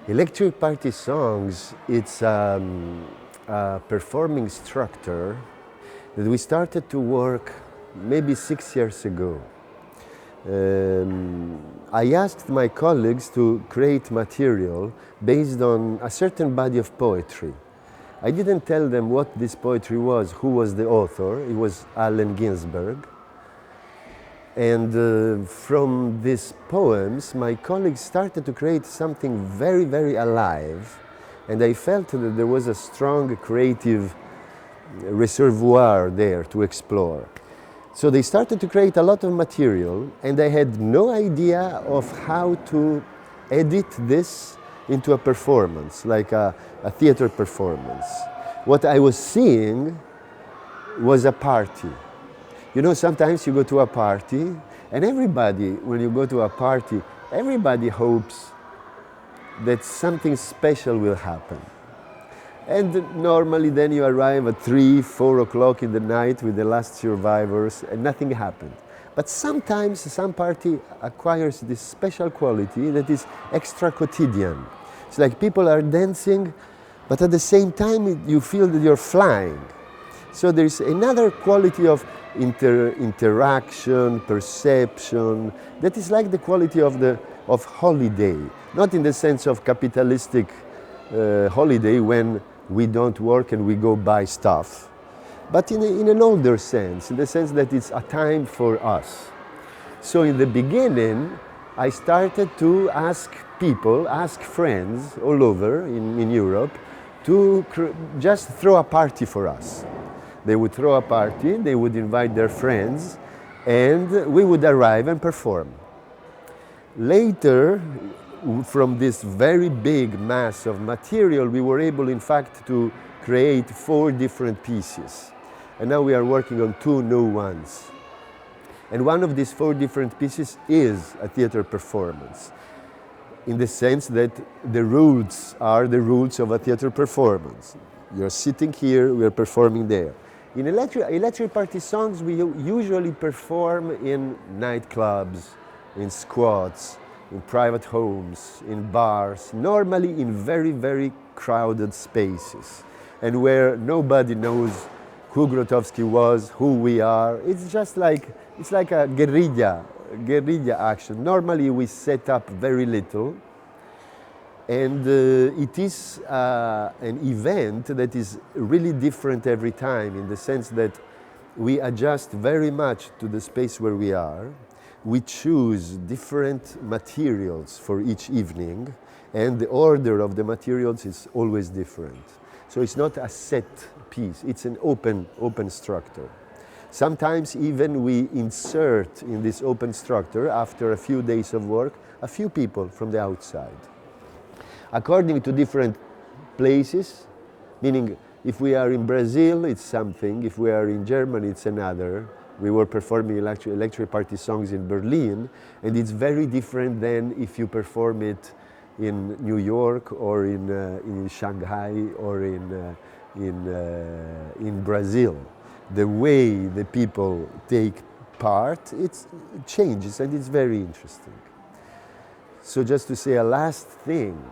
Electric party songs, it's a performing structure that we started to work maybe 6 years ago. I asked my colleagues to create material based on a certain body of poetry. I didn't tell them what this poetry was, who was the author. It was Allen Ginsberg. And from these poems, my colleagues started to create something very, very alive. And I felt that there was a strong creative reservoir there to explore. So they started to create a lot of material, and I had no idea of how to edit this into a performance, like a theater performance. What I was seeing was a party. You know, sometimes you go to a party, and everybody, when you go to a party, everybody hopes that something special will happen. And normally then you arrive at 3, 4 o'clock in the night with the last survivors, and nothing happened. But sometimes some party acquires this special quality that is extra quotidian. It's like people are dancing, but at the same time you feel that you're flying. So there's another quality of interaction, perception, that is like the quality of holiday. Not in the sense of capitalistic holiday when we don't work and we go buy stuff, but in an older sense, in the sense that it's a time for us. So in the beginning, I started to ask people, ask friends all over in Europe to just throw a party for us. They would throw a party, they would invite their friends, and we would arrive and perform. Later, from this very big mass of material, we were able, in fact, to create 4 different pieces. And now we are working on 2 new ones. And one of these 4 different pieces is a theater performance, in the sense that the roots are the roots of a theater performance. You're sitting here, we're performing there. In electric party songs, we usually perform in nightclubs, in squats, in private homes, in bars, normally in very, very crowded spaces, and where nobody knows who Grotowski was, who we are. It's just like, it's like a guerrilla action. Normally we set up very little, and it is an event that is really different every time, in the sense that we adjust very much to the space where we are. We choose different materials for each evening, and the order of the materials is always different. So it's not a set piece, it's an open structure. Sometimes even we insert in this open structure, after a few days of work, a few people from the outside. According to different places, meaning if we are in Brazil, it's something, if we are in Germany, it's another. We were performing electric party songs in Berlin, and it's very different than if you perform it in New York or in Shanghai or in Brazil. The way the people take part, it changes, and it's very interesting. So just to say a last thing,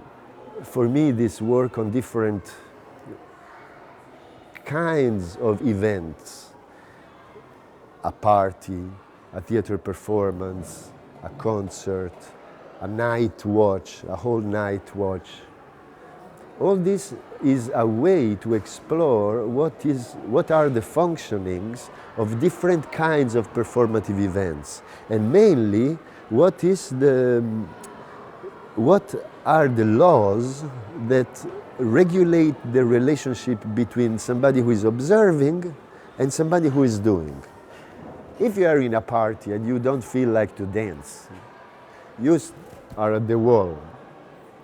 for me this work on different kinds of events, a party, a theater performance, a concert, a night watch, a whole night watch. All this is a way to explore what are the functionings of different kinds of performative events, and mainly what are the laws that regulate the relationship between somebody who is observing and somebody who is doing. If you are in a party and you don't feel like to dance, you are at the wall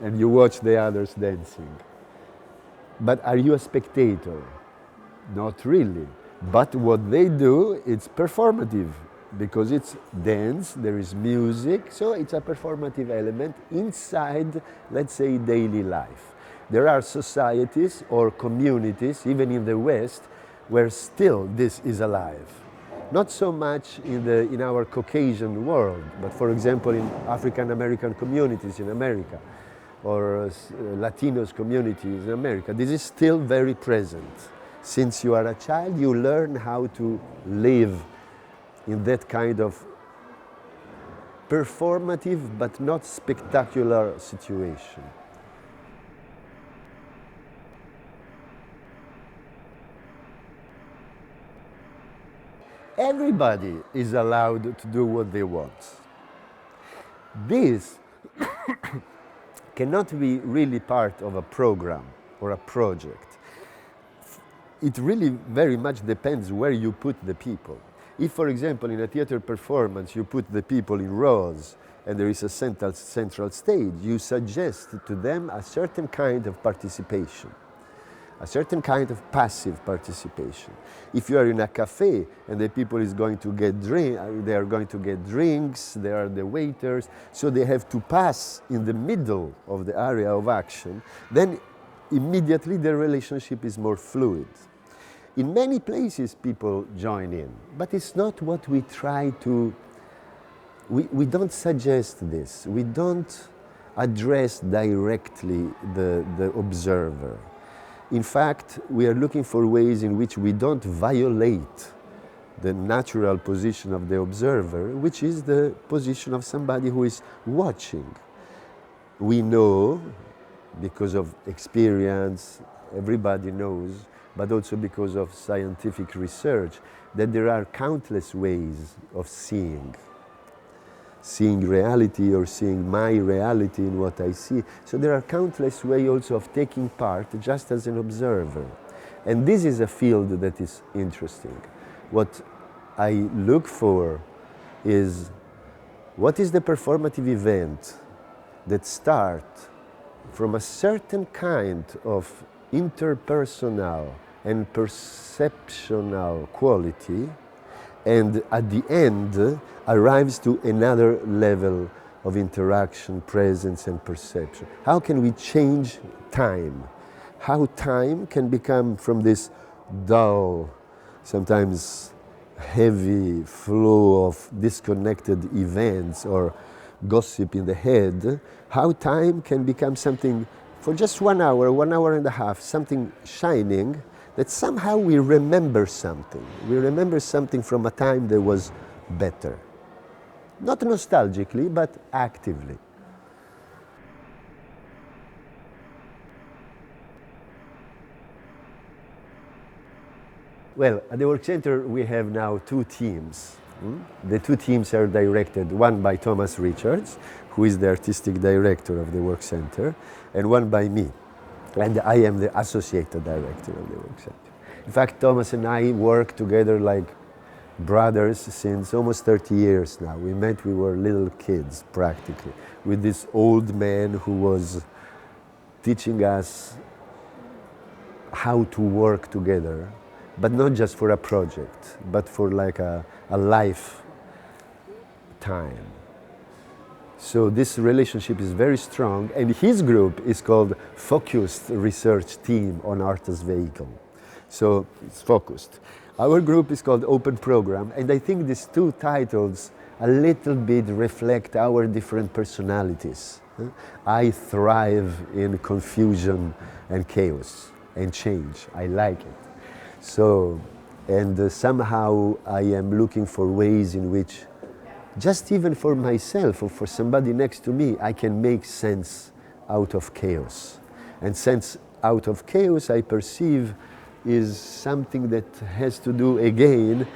and you watch the others dancing. But are you a spectator? Not really. But what they do, it's performative, because it's dance, there is music, so it's a performative element inside, let's say, daily life. There are societies or communities, even in the West, where still this is alive. Not so much in our Caucasian world, but for example in African American communities in America. or Latinos communities in America. This is still very present. Since you are a child, you learn how to live in that kind of performative but not spectacular situation. Everybody is allowed to do what they want. This cannot be really part of a program or a project. It really very much depends where you put the people. If, for example, in a theater performance you put the people in rows and there is a central stage, you suggest to them a certain kind of participation, a certain kind of passive participation. If you are in a cafe and the people is going to get they are going to get drinks, they are the waiters, so they have to pass in the middle of the area of action, then immediately the relationship is more fluid. In many places people join in, but it's not what we try to, we don't suggest this, we don't address directly the observer. In fact, we are looking for ways in which we don't violate the natural position of the observer, which is the position of somebody who is watching. We know, because of experience, everybody knows, but also because of scientific research, that there are countless ways of seeing reality or seeing my reality in what I see. So there are countless ways also of taking part just as an observer. And this is a field that is interesting. What I look for is what is the performative event that starts from a certain kind of interpersonal and perceptional quality, and at the end arrives to another level of interaction, presence and perception. How can we change time? How time can become from this dull, sometimes heavy flow of disconnected events or gossip in the head, how time can become something for just 1 hour, 1 and a half, something shining, that somehow we remember something. We remember something from a time that was better. Not nostalgically, but actively. Well, at the Workcenter we have now 2 teams. The 2 teams are directed, one by Thomas Richards, who is the artistic director of the Workcenter, and one by me. And I am the associated director of the Workcenter. In fact, Thomas and I work together like brothers since almost 30 years now. We met, we were little kids practically, with this old man who was teaching us how to work together, but not just for a project, but for like a lifetime. So this relationship is very strong, and his group is called Focused Research Team on Artist Vehicle. So it's focused. Our group is called Open Program, and I think these 2 titles a little bit reflect our different personalities. I thrive in confusion and chaos and change. I like it. So, and somehow I am looking for ways in which, just even for myself or for somebody next to me, I can make sense out of chaos. And sense out of chaos, I perceive, is something that has to do again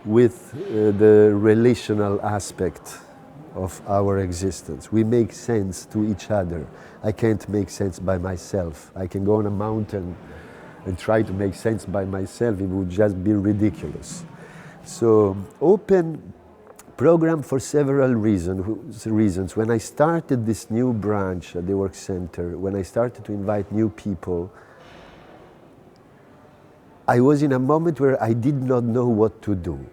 with the relational aspect of our existence. We make sense to each other. I can't make sense by myself. I can go on a mountain and try to make sense by myself. It would just be ridiculous. So open program for several reasons. When I started this new branch at the Workcenter, when I started to invite new people, I was in a moment where I did not know what to do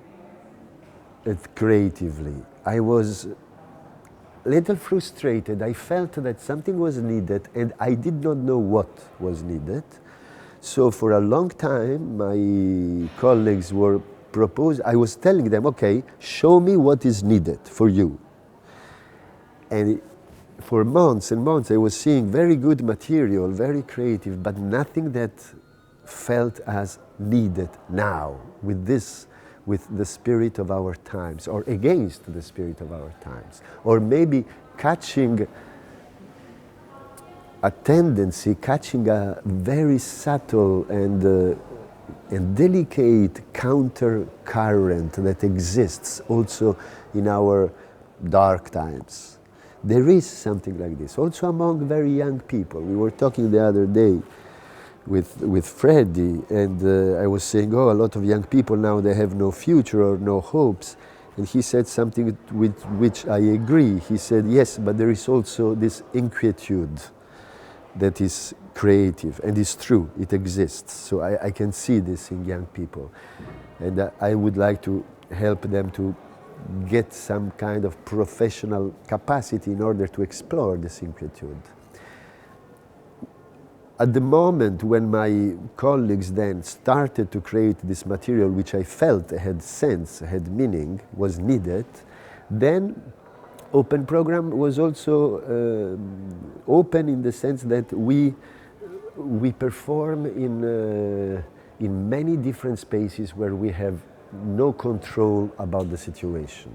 creatively. I was a little frustrated. I felt that something was needed and I did not know what was needed. So for a long time, my colleagues were I was telling them, okay, show me what is needed for you. And for months and months I was seeing very good material, very creative, but nothing that felt as needed now with the spirit of our times, or against the spirit of our times, or maybe catching a tendency, catching a very subtle and delicate counter current that exists also in our dark times. There is something like this, also among very young people. We were talking the other day with Freddie, and I was saying, oh, a lot of young people now, they have no future or no hopes. And he said something with which I agree. He said, yes, but there is also this inquietude that is creative, and it's true, it exists. So I can see this in young people. And I would like to help them to get some kind of professional capacity in order to explore this inquietude. At the moment when my colleagues then started to create this material, which I felt had sense, had meaning, was needed, then open program was also open in the sense that we perform in many different spaces where we have no control about the situation,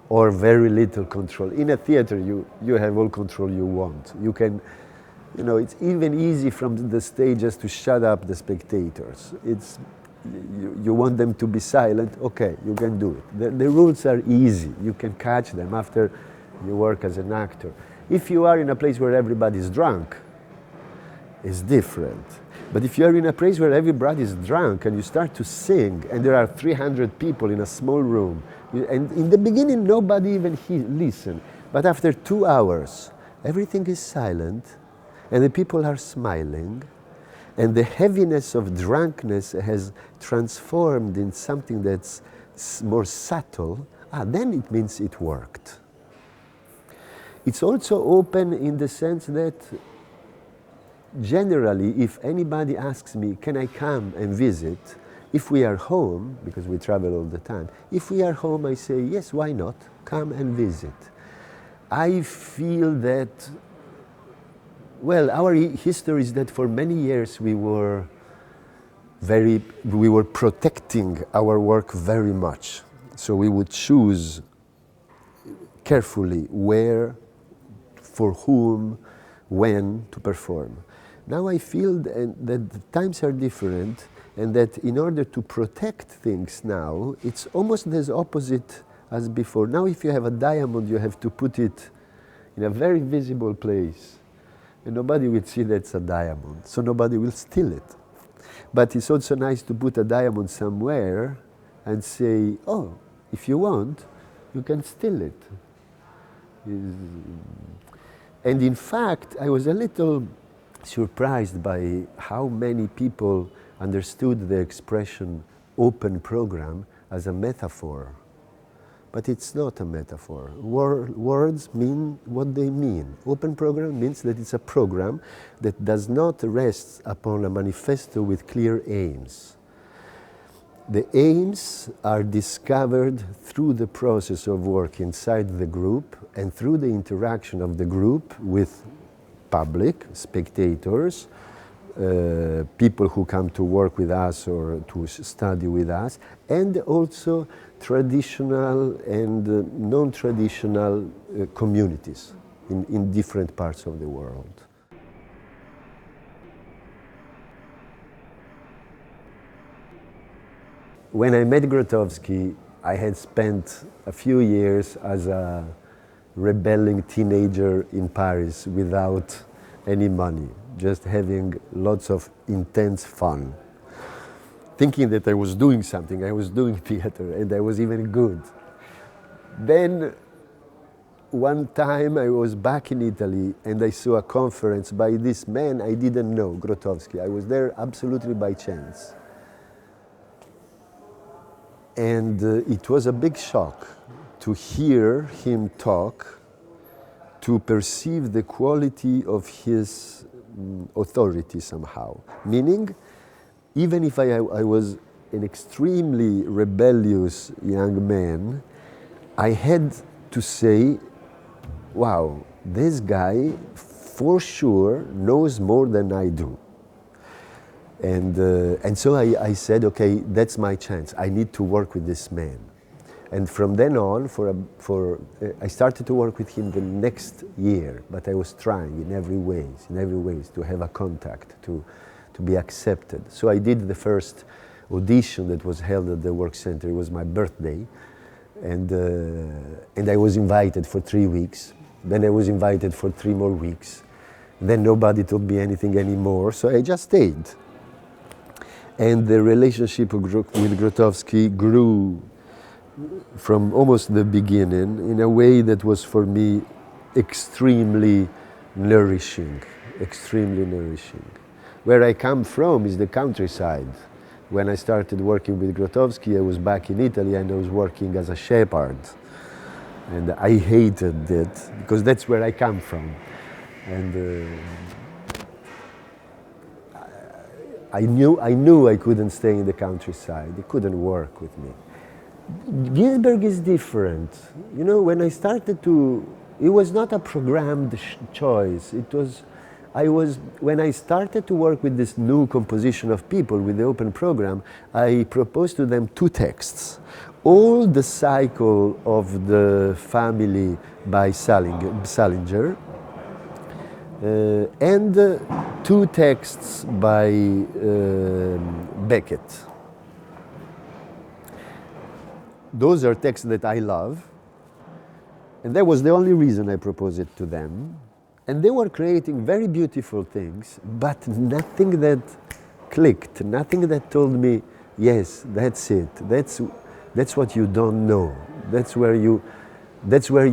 or very little control. In a theater, you have all control you want. You can, you know, it's even easy from the stage just to shut up the spectators. You want them to be silent, okay, you can do it. The rules are easy, you can catch them after you work as an actor. If you are in a place where everybody's drunk, it's different. But if you are in a place where everybody's drunk and you start to sing and there are 300 people in a small room, and in the beginning nobody even listen, but after 2 hours everything is silent and the people are smiling, and the heaviness of drunkenness has transformed in something that's more subtle, then it means it worked. It's also open in the sense that generally, if anybody asks me, can I come and visit? If we are home, because we travel all the time, if we are home, I say, yes, why not? Come and visit. I feel that, well, our history is that for many years we were protecting our work very much. So we would choose carefully where, for whom, when to perform. Now I feel that the times are different, and that in order to protect things now, it's almost as opposite as before. Now if you have a diamond, you have to put it in a very visible place, and nobody will see that's a diamond, so nobody will steal it. But it's also nice to put a diamond somewhere and say, oh, if you want, you can steal it. And in fact, I was a little surprised by how many people understood the expression open program as a metaphor. But it's not a metaphor. Words mean what they mean. Open program means that it's a program that does not rest upon a manifesto with clear aims. The aims are discovered through the process of work inside the group and through the interaction of the group with public, spectators, people who come to work with us or to study with us, and also traditional and non-traditional communities in different parts of the world. When I met Grotowski, I had spent a few years as a rebelling teenager in Paris without any money, just having lots of intense fun, thinking that I was doing something. I was doing theater and I was even good. Then one time I was back in Italy and I saw a conference by this man I didn't know, Grotowski. I was there absolutely by chance. And it was a big shock to hear him talk, to perceive the quality of his authority somehow. Meaning, even if I was an extremely rebellious young man, I had to say, wow, this guy for sure knows more than I do. And so I said, okay, that's my chance. I need to work with this man. And from then on, I started to work with him the next year, but I was trying in every ways to have a contact, to be accepted. So I did the first audition that was held at the Workcenter. It was my birthday, and I was invited for 3 weeks. Then I was invited for 3 more weeks. Then nobody told me anything anymore, so I just stayed. And the relationship with Grotowski grew from almost the beginning in a way that was for me extremely nourishing. Where I come from is the countryside. When I started working with Grotowski, I was back in Italy and I was working as a shepherd. And I hated it because that's where I come from. And I knew I couldn't stay in the countryside. It couldn't work with me. Ginsberg is different. You know, when I started it was not a programmed choice. When I started to work with this new composition of people with the open program, I proposed to them 2 texts. All the cycle of the family by Salinger, and 2 texts by Beckett. Those are texts that I love, and that was the only reason I proposed it to them. And they were creating very beautiful things, but nothing that clicked, nothing that told me, yes, that's it, that's what you don't know. That's where you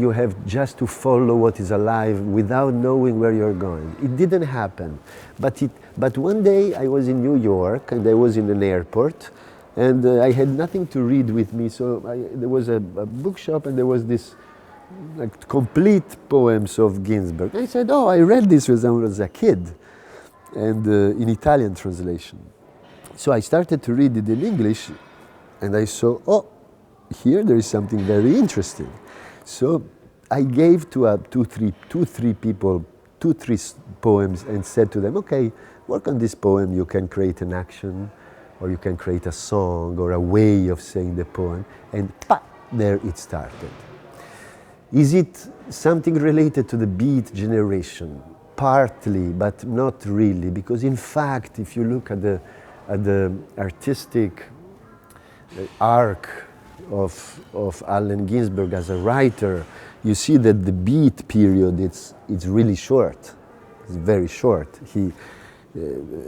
have just to follow what is alive without knowing where you're going. It didn't happen. But one day I was in New York and I was in an airport and I had nothing to read with me, so there was a bookshop and there was this complete poems of Ginsberg. I said, oh, I read this when I was a kid, and in Italian translation. So I started to read it in English and I saw, oh, here there is something very interesting. So I gave to two, three people 2-3 poems and said to them, okay, work on this poem. You can create an action, or you can create a song or a way of saying the poem, and there it started. Is it something related to the beat generation? Partly, but not really, because in fact, if you look at the artistic arc of Allen Ginsberg as a writer, you see that the beat period, it's really short. It's very short. He,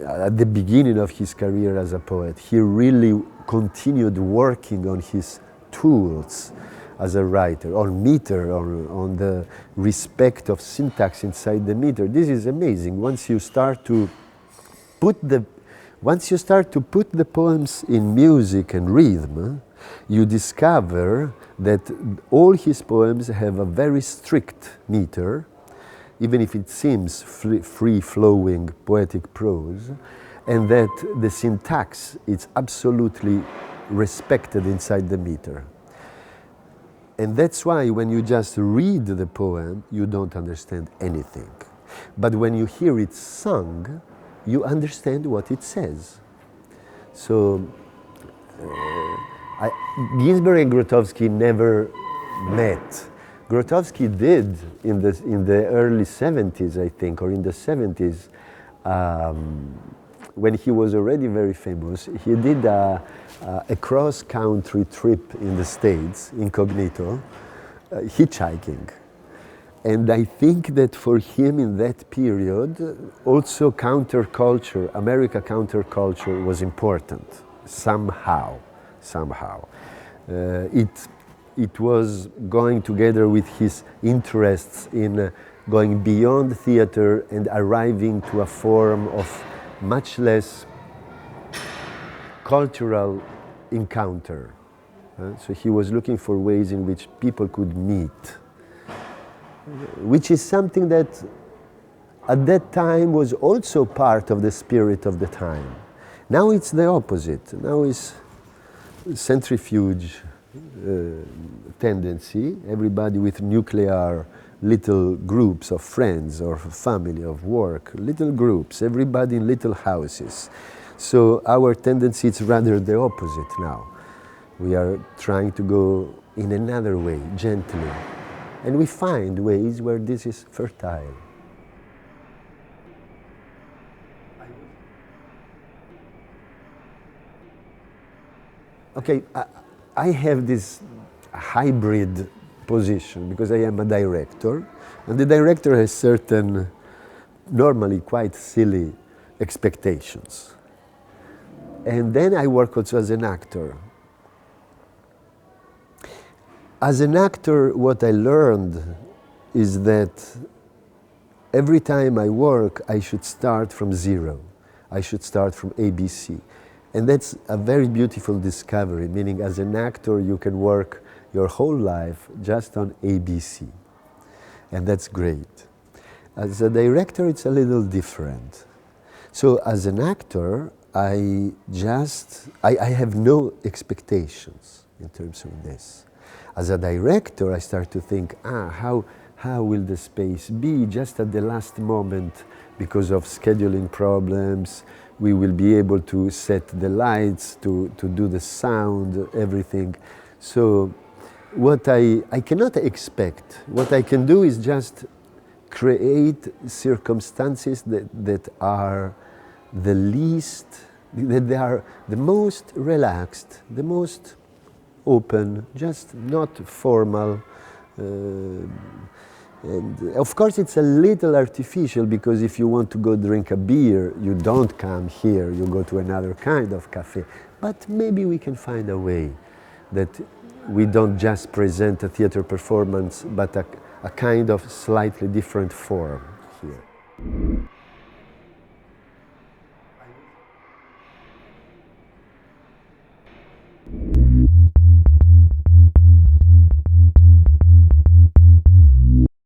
at the beginning of his career as a poet, he really continued working on his tools as a writer, on meter, on the respect of syntax inside the meter. This is amazing. Once you start to put the poems in music and rhythm, you discover that all his poems have a very strict meter, even if it seems free-flowing poetic prose, and that the syntax is absolutely respected inside the meter. And that's why when you just read the poem, you don't understand anything. But when you hear it sung, you understand what it says. So Ginsberg and Grotowski never met. Grotowski did in the early 70s, I think, or in the 70s, when he was already very famous. He did a cross-country trip in the States, incognito, hitchhiking. And I think that for him in that period, also counterculture, America counterculture was important, somehow. It was going together with his interests in going beyond theater and arriving to a form of much less cultural encounter. So he was looking for ways in which people could meet, which is something that at that time was also part of the spirit of the time. Now it's the opposite. Now it's centrifuge tendency, everybody with nuclear little groups of friends or family of work, little groups, everybody in little houses. So our tendency is rather the opposite now. We are trying to go in another way, gently. And we find ways where this is fertile. Okay, I have this hybrid position because I am a director, and the director has certain, normally quite silly expectations. And then I work also as an actor. As an actor, what I learned is that every time I work, I should start from zero. I should start from ABC. And that's a very beautiful discovery, meaning as an actor, you can work your whole life just on ABC. And that's great. As a director, it's a little different. So as an actor, I have no expectations in terms of this. As a director, I start to think, how will the space be? Just at the last moment, because of scheduling problems, we will be able to set the lights, to do the sound, everything. So what I cannot expect, what I can do is just create circumstances that are the least, that they are the most relaxed, the most open, just not formal. And of course it's a little artificial, because if you want to go drink a beer, you don't come here, you go to another kind of cafe. But maybe we can find a way that we don't just present a theater performance, but a kind of slightly different form here.